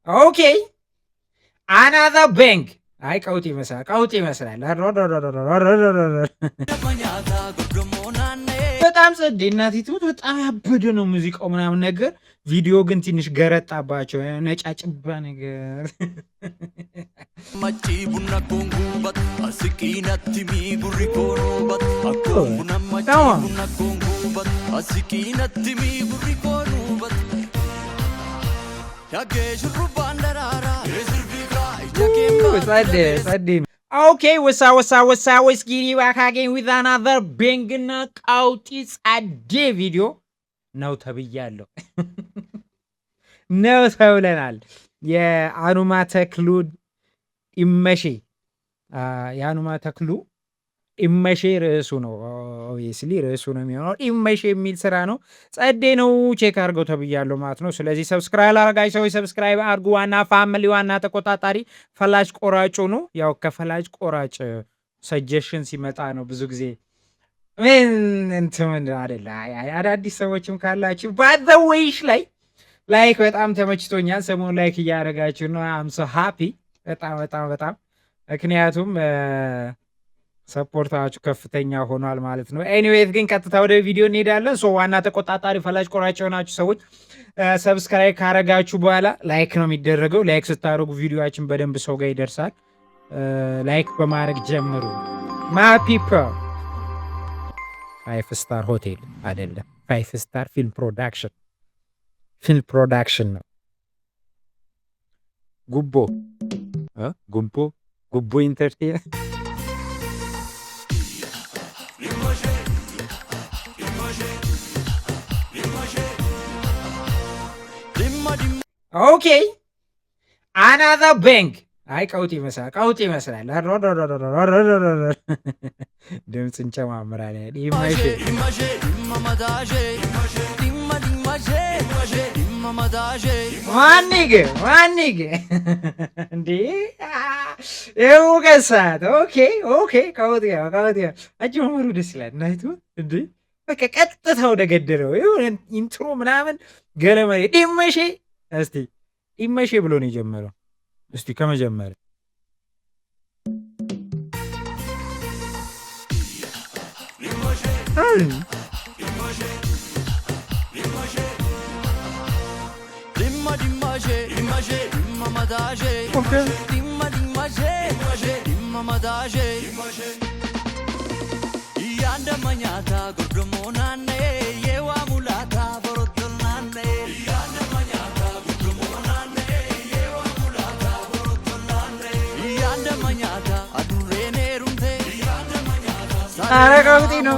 ኦኬ አናዘር ባንግ አይ ቀውጥ ይመስላል። በጣም ጸዴ እናቲቱ በጣም ያበደ ነው ሙዚቃው ምናምን ነገር። ቪዲዮ ግን ትንሽ ገረጣባቸው ነጫጭባ ነገር ኦኬ ወሳ ወስጊሪ ባካገኝ ዊዝ አናዘር ቤንግና ቃውጢ ጻዴ ቪዲዮ ነው ተብያለሁ። ነው ተብለናል። የአኑማ ተክሉ ኢመሼ የአኑማ ተክሉ ኢመሼ ርዕሱ ነው። ኦብቪየስሊ ርዕሱ ነው የሚሆነው። ኢመሼ የሚል ስራ ነው። ጸዴ ነው። ቼክ አድርገው ተብያለሁ ማለት ነው። ስለዚህ ሰብስክራይብ ላደረጋችሁ ሰዎች ሰብስክራይብ አድርጉ። ዋና ፋሚሊ ዋና ተቆጣጣሪ ፈላጭ ቆራጩ ነው። ያው ከፈላጭ ቆራጭ ሰጀሽን ሲመጣ ነው ብዙ ጊዜ እንትን አይደለ። አዳዲስ ሰዎችም ካላችሁ ባዘወይሽ ላይክ በጣም ተመችቶኛል። ሰሞኑን ላይክ እያደረጋችሁ ነው። አም ሶ ሃፒ በጣም ምክንያቱም ሰፖርታችሁ ከፍተኛ ሆኗል ማለት ነው። ኤኒዌይስ ግን ቀጥታ ወደ ቪዲዮ እንሄዳለን። ሶ ዋና ተቆጣጣሪ ፈላጭ ቆራጭ የሆናችሁ ሰዎች ሰብስክራይብ ካረጋችሁ በኋላ ላይክ ነው የሚደረገው። ላይክ ስታደርጉ ቪዲዮችን በደንብ ሰው ጋር ይደርሳል። ላይክ በማድረግ ጀምሩ። ማይ ፒፕል 5 ስታር ሆቴል አይደለም፣ 5 ስታር ፊልም ፕሮዳክሽን ነው። ጉቦ ኢንተርቴን ኦኬ አናዘር ባንግ አይ ቀውጥ ይመስላል። ድምፅ እንጨማምራለን። ማኒግ እንዴ የሙቀሳት ኦኬ ቀውጥ አጀማመሩ ደስ ይላል። እናይቱ እንዴ በቃ ቀጥታ ወደ ገደለው ኢንትሮ ምናምን ገለመሬ ዲመሼ እስቲ ኢመሼ ብሎ ነው የጀመረው። እስቲ ከመጀመሪያ ኧረ ቀውጢ ነው።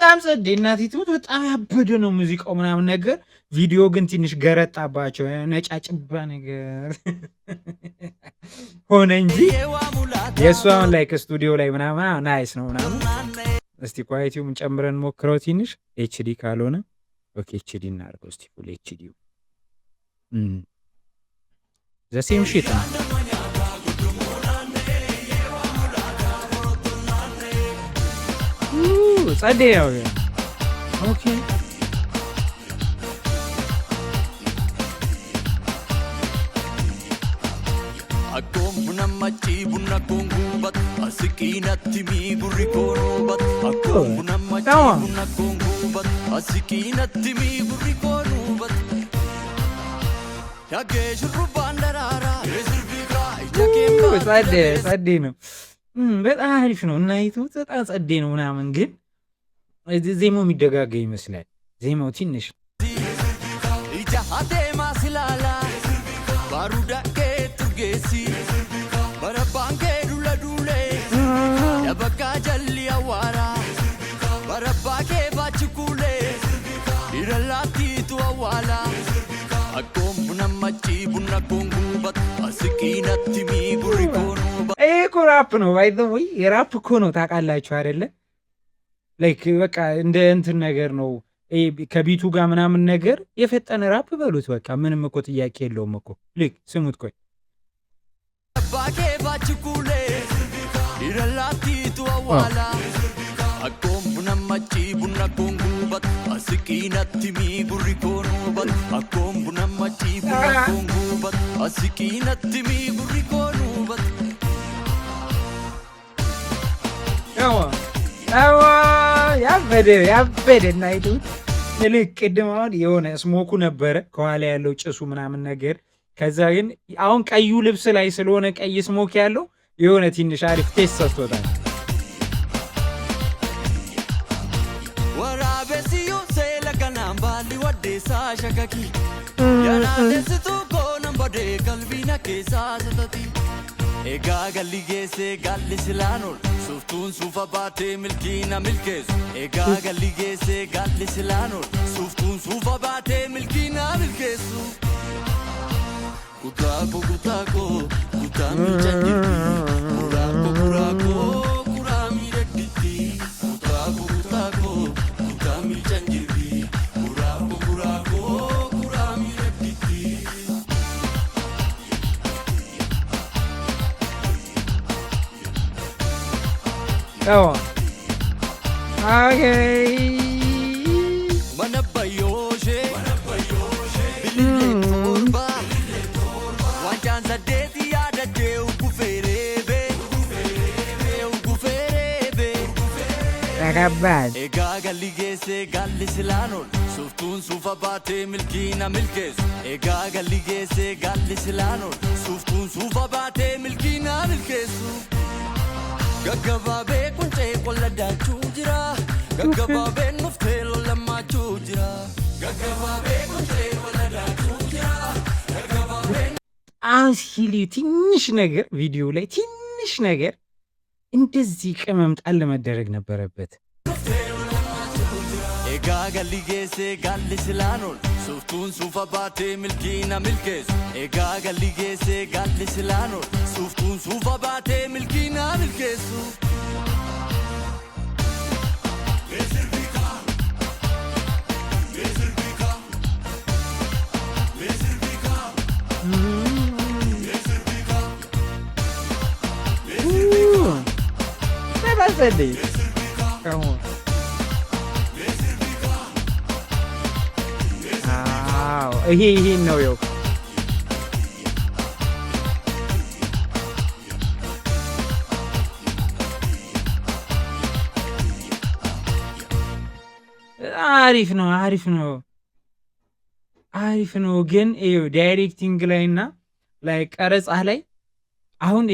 በጣም ጸዴ እናቲቱ በጣም ያበደ ነው ሙዚቃው ምናምን ነገር። ቪዲዮ ግን ትንሽ ገረጣባቸው ነጫጭባ ነገር ሆነ እንጂ የእሱ አሁን ላይ ከስቱዲዮ ላይ ምናምን ናይስ ነው ምናምን። እስቲ ኳሊቲውን ጨምረን ሞክረው ትንሽ ኤችዲ ካልሆነ ኦኬ ኤችዲ እናድርገው እስቲ ፉል ኤችዲ ዘሴም ሺት ነው። ጸዴ ነው። ኦኬ ጸዴ ነው። በጣም አሪፍ ነው። እናይቱ በጣም ጸዴ ነው ምናምን ግን ዜማው የሚደጋገ ይመስላል። ዜማው ትንሽ እኮ ራፕ ነው። ባይዘወይ የራፕ እኮ ነው ታውቃላችሁ አይደለ? ላይክ በቃ እንደ እንትን ነገር ነው። ከቢቱ ጋር ምናምን ነገር የፈጠነ ራፕ በሉት በቃ ምንም እኮ ጥያቄ የለውም እኮ ልክ ስሙት ቆይ ባኬ ባችኩሌ ይረላቲ ተዋዋላ አቆም ቡናማቺ ቡና ኮንጉበት አስቂናቲ ሚ ጉሪ ኮኑበት አቆም ቡናማቺ ቡና ኮንጉበት አስቂናቲ ሚ ጉሪ ኮኑበት ያዋ ያበደ ናይቱ ልክ ቅድም አሁን የሆነ ስሞኩ ነበረ ከኋላ ያለው ጭሱ ምናምን ነገር ከዛ ግን አሁን ቀዩ ልብስ ላይ ስለሆነ ቀይ ስሞክ ያለው የሆነ ትንሽ አሪፍ ቴስት ሰጥቶታል። ወራበሲዮ ሰለከናም ባሊ ወዴሳ ሸከኪ ያናደስቱ ኮነም በደ ቀልቢና ኬሳ ሰተቲ ኤጋ ገሊጌሴ ጋልስላኖል ሱፍቱን ሱፋ ባቴ ሚልኪና ሚልኬስ ኤጋ ገሊጌሴ ጋልስላኖል ሱፍቱን ሱፋ ባቴ ሚልኪና ሚልኬሱ Kutako kutako kutami chanjiti kurako kurami rediti kutako kutami chanjiti kurako kurami rediti Oh okay manabayoshe Ega galigese gallislanol suftun sufa bate milkina milkes Ega galigese gallislanol suftun sufa bate milkina milkesu Gaggababe kunche kollada chujira Gaggababe nuftelo lamma chujira Gaggababe kunche kollada chujira Gaggababe አስሂሊ ትንሽ ነገር ቪዲዮ ላይ ትንሽ ነገር እንደዚህ ቅመም ጣል መደረግ ነበረበት። ኤጋ ገሊጌሴ ጋልስላኖል ሱፍቱን ሱፋ ባቴ ሚልኪና ሚልኬስ ኤጋ ገሊጌሴ ጋልስላኖል ሱፍቱን ሱፋ ባቴ ሚልኪና ሚልኬሱ Sunday. Come on. He know you. አሪፍ ነው ግን ዳይሬክቲንግ ላይና ላይ ቀረጻ ላይ አሁን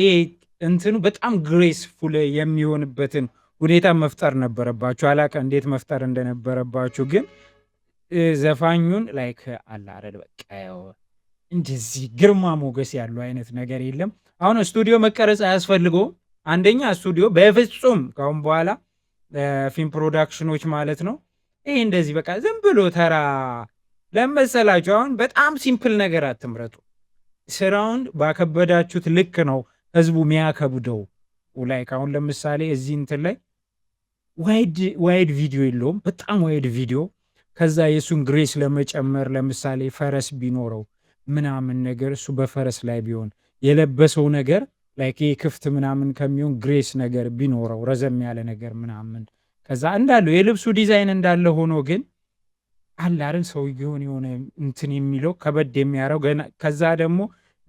እንትኑ በጣም ግሬስፉል የሚሆንበትን ሁኔታ መፍጠር ነበረባችሁ። አላቀ እንዴት መፍጠር እንደነበረባችሁ ግን ዘፋኙን ላይክ አላረድ በቃ እንደዚህ ግርማ ሞገስ ያለው አይነት ነገር የለም። አሁን ስቱዲዮ መቀረጽ አያስፈልገው። አንደኛ ስቱዲዮ በፍጹም ካሁን በኋላ ፊልም ፕሮዳክሽኖች ማለት ነው ይሄ እንደዚህ በቃ ዝም ብሎ ተራ ለመሰላችሁ አሁን በጣም ሲምፕል ነገር አትምረጡ። ስራውን ባከበዳችሁት ልክ ነው ህዝቡ ሚያከብደው። ላይክ አሁን ለምሳሌ እዚህ እንትን ላይ ዋይድ ቪዲዮ የለውም፣ በጣም ዋይድ ቪዲዮ። ከዛ የሱን ግሬስ ለመጨመር ለምሳሌ ፈረስ ቢኖረው ምናምን ነገር እሱ በፈረስ ላይ ቢሆን የለበሰው ነገር ላይክ ክፍት ምናምን ከሚሆን ግሬስ ነገር ቢኖረው ረዘም ያለ ነገር ምናምን ከዛ እንዳለው የልብሱ ዲዛይን እንዳለ ሆኖ ግን አላርን ሰውየውን የሆነ እንትን የሚለው ከበድ የሚያረው ከዛ ደግሞ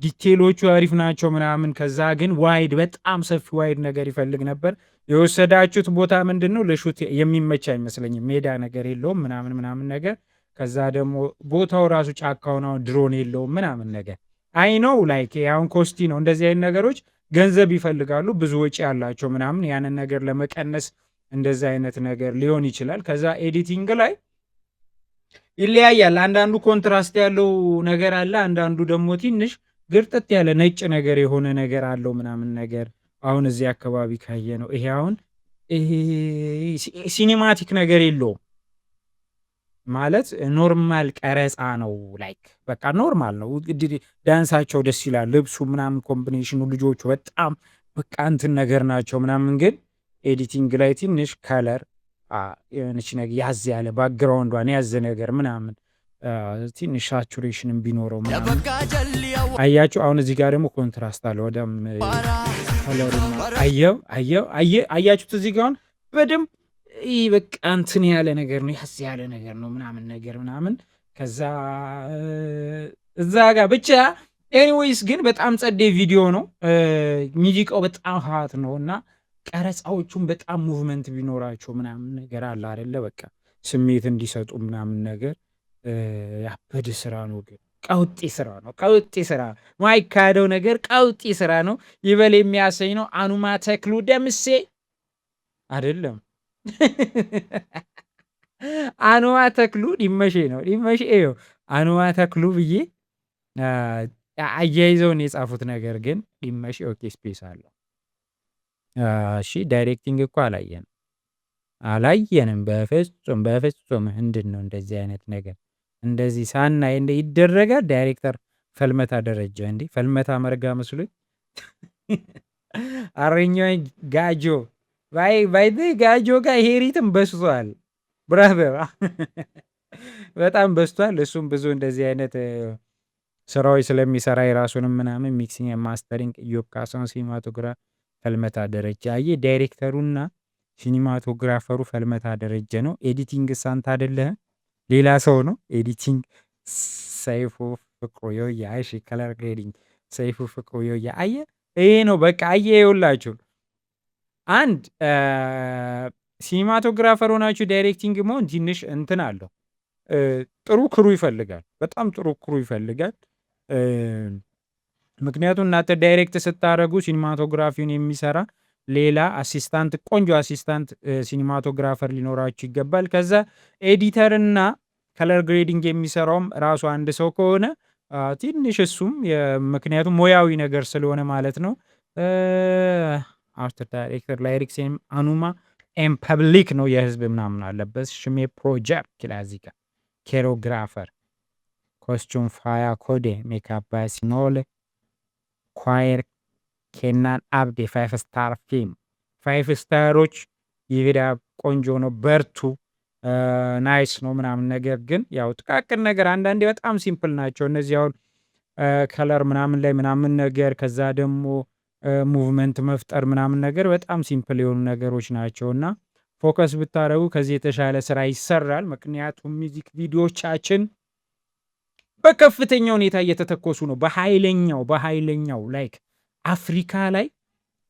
ዲቴሎቹ አሪፍ ናቸው ምናምን ከዛ ግን ዋይድ በጣም ሰፊ ዋይድ ነገር ይፈልግ ነበር። የወሰዳችሁት ቦታ ምንድነው ለሹት የሚመች አይመስለኝም። ሜዳ ነገር የለውም ምናምን ነገር ከዛ ደግሞ ቦታው ራሱ ጫካው ነው፣ ድሮን የለውም ምናምን ነገር አይ ነው ላይክ አሁን ኮስቲ ነው። እንደዚህ አይነት ነገሮች ገንዘብ ይፈልጋሉ፣ ብዙ ወጪ ያላቸው ምናምን ያንን ነገር ለመቀነስ እንደዚህ አይነት ነገር ሊሆን ይችላል። ከዛ ኤዲቲንግ ላይ ይለያያል። አንዳንዱ ኮንትራስት ያለው ነገር አለ፣ አንዳንዱ ደግሞ ትንሽ ግርጥት ያለ ነጭ ነገር የሆነ ነገር አለው ምናምን ነገር። አሁን እዚህ አካባቢ ካየ ነው ይሄ አሁን ሲኒማቲክ ነገር የለውም ማለት ኖርማል ቀረጻ ነው። ላይክ በቃ ኖርማል ነው። ዳንሳቸው ደስ ይላል፣ ልብሱ ምናምን ኮምቢኔሽኑ፣ ልጆቹ በጣም በቃ እንትን ነገር ናቸው ምናምን። ግን ኤዲቲንግ ላይ ትንሽ ከለር የሆነች ነገር ያዝ ያለ ባክግራውንዷን ያዝ ነገር ምናምን ትንሽ ሳቹሬሽንም ቢኖረው ምናምን አያችሁ። አሁን እዚህ ጋር ደግሞ ኮንትራስት አለ ወደም ከለሩ አያችሁት። እዚህ ጋር አሁን በደንብ ይህ በቃ እንትን ያለ ነገር ነው፣ ያዝ ያለ ነገር ነው ምናምን ነገር ምናምን ከዛ እዛ ጋር ብቻ ኤኒዌይስ ግን በጣም ጸዴ ቪዲዮ ነው። ሚዚቃው በጣም ሀት ነው እና ቀረጻዎቹም በጣም ሙቭመንት ቢኖራቸው ምናምን ነገር አለ አይደለ? በቃ ስሜት እንዲሰጡ ምናምን ነገር ያበደ ስራ ነው። ግን ቀውጤ ስራ ነው። ቀውጤ ስራ ማይካደው ነገር ቀውጤ ስራ ነው። ይበል የሚያሰኝ ነው። አኑማ ተክሉ ደምሴ አይደለም አኑማ ተክሉ ዲመሼ ነው። ዲመሼ ይኸው አኑማ ተክሉ ብዬ አያይዘውን የጻፉት ነገር ግን ዲመሼ ኦኬ ስፔስ አለው። እሺ ዳይሬክቲንግ እኮ አላየንም በፍጹም በፍጹም። ምንድን ነው እንደዚህ አይነት ነገር እንደዚህ ሳናይ እንደ ይደረጋል? ዳይሬክተር ፈልመታ ደረጃ እንዴ ፈልመታ መርጋ መስሎኝ አረኛው ጋጆ ባይ ጋጆ ጋር ሄሪትም በስቷል። ብራዘር በጣም በስቷል። እሱም ብዙ እንደዚህ አይነት ስራዎች ስለሚሰራ የራሱንም ምናምን ሚክሲንግ ማስተሪንግ ኢዮብ ካሳሁን ሲኒማቶግራፍ ፈልመታ ደረጃ አየ። ዳይሬክተሩና ሲኒማቶግራፈሩ ፈልመታ ደረጀ ነው። ኤዲቲንግ ሳንታ አይደለህ ሌላ ሰው ነው። ኤዲቲንግ ሰይፉ ፍቅሩ ዮያ። እሺ ከለር ግሬዲንግ ሰይፉ ፍቅሩ ዮያ። አየ ይሄ ነው በቃ አየ። ይኸውላችሁ አንድ ሲኒማቶግራፈር ሆናችሁ ዳይሬክቲንግ መሆን ትንሽ እንትን አለው። ጥሩ ክሩ ይፈልጋል። በጣም ጥሩ ክሩ ይፈልጋል። ምክንያቱም እናንተ ዳይሬክት ስታደርጉ ሲኒማቶግራፊውን የሚሰራ ሌላ አሲስታንት ቆንጆ አሲስታንት ሲኒማቶግራፈር ሊኖራችሁ ይገባል። ከዛ ኤዲተር እና ከለር ግሬዲንግ የሚሰራውም ራሱ አንድ ሰው ከሆነ ትንሽ እሱም ምክንያቱም ሙያዊ ነገር ስለሆነ ማለት ነው። አርት ዳይሬክተር ላይሪክስ አኑማ ኤም ፐብሊክ ነው የህዝብ ምናምን አለበት። ሽሜ ፕሮጀክት ክላዚካ ኬሮግራፈር ኮስቹም ፋያ ኮዴ ሜካፕ ባሲኖል ኳየር ኬናን አብዴ 5 ስታር ፊልም 5 ስታሮች ይሄዳ ቆንጆ ነው። በርቱ ናይስ ነው ምናምን ነገር ግን ያው ጥቃቅን ነገር አንዳንዴ በጣም ሲምፕል ናቸው እነዚህ አሁን ከለር ምናምን ላይ ምናምን ነገር ከዛ ደግሞ ሙቭመንት መፍጠር ምናምን ነገር በጣም ሲምፕል የሆኑ ነገሮች ናቸውና ፎከስ ብታረጉ ከዚህ የተሻለ ስራ ይሰራል። ምክንያቱም ሚውዚክ ቪዲዮቻችን በከፍተኛ ሁኔታ እየተተኮሱ ነው። በኃይለኛው ላይክ አፍሪካ ላይ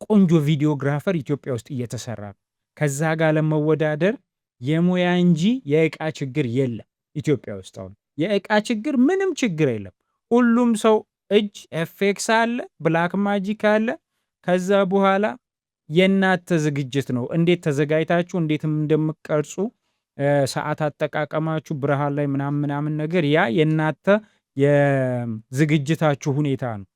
ቆንጆ ቪዲዮግራፈር ኢትዮጵያ ውስጥ እየተሰራ ነው። ከዛ ጋር ለመወዳደር የሙያ እንጂ የእቃ ችግር የለም ኢትዮጵያ ውስጥ። አሁን የእቃ ችግር ምንም ችግር የለም። ሁሉም ሰው እጅ ኤፌክስ አለ፣ ብላክ ማጂክ አለ። ከዛ በኋላ የእናንተ ዝግጅት ነው። እንዴት ተዘጋጅታችሁ እንዴትም እንደምትቀርጹ ሰዓት አጠቃቀማችሁ ብርሃን ላይ ምናምን ነገር ያ የእናንተ የዝግጅታችሁ ሁኔታ ነው።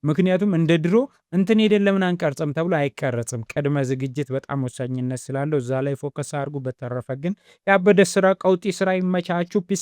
ምክንያቱም እንደ ድሮ እንትን ሄደን ለምን አንቀርጽም ተብሎ አይቀረጽም። ቅድመ ዝግጅት በጣም ወሳኝነት ስላለው እዛ ላይ ፎከስ አድርጉ። በተረፈ ግን ያበደ ስራ ቀውጢ ስራ ይመቻችሁ። ፒስ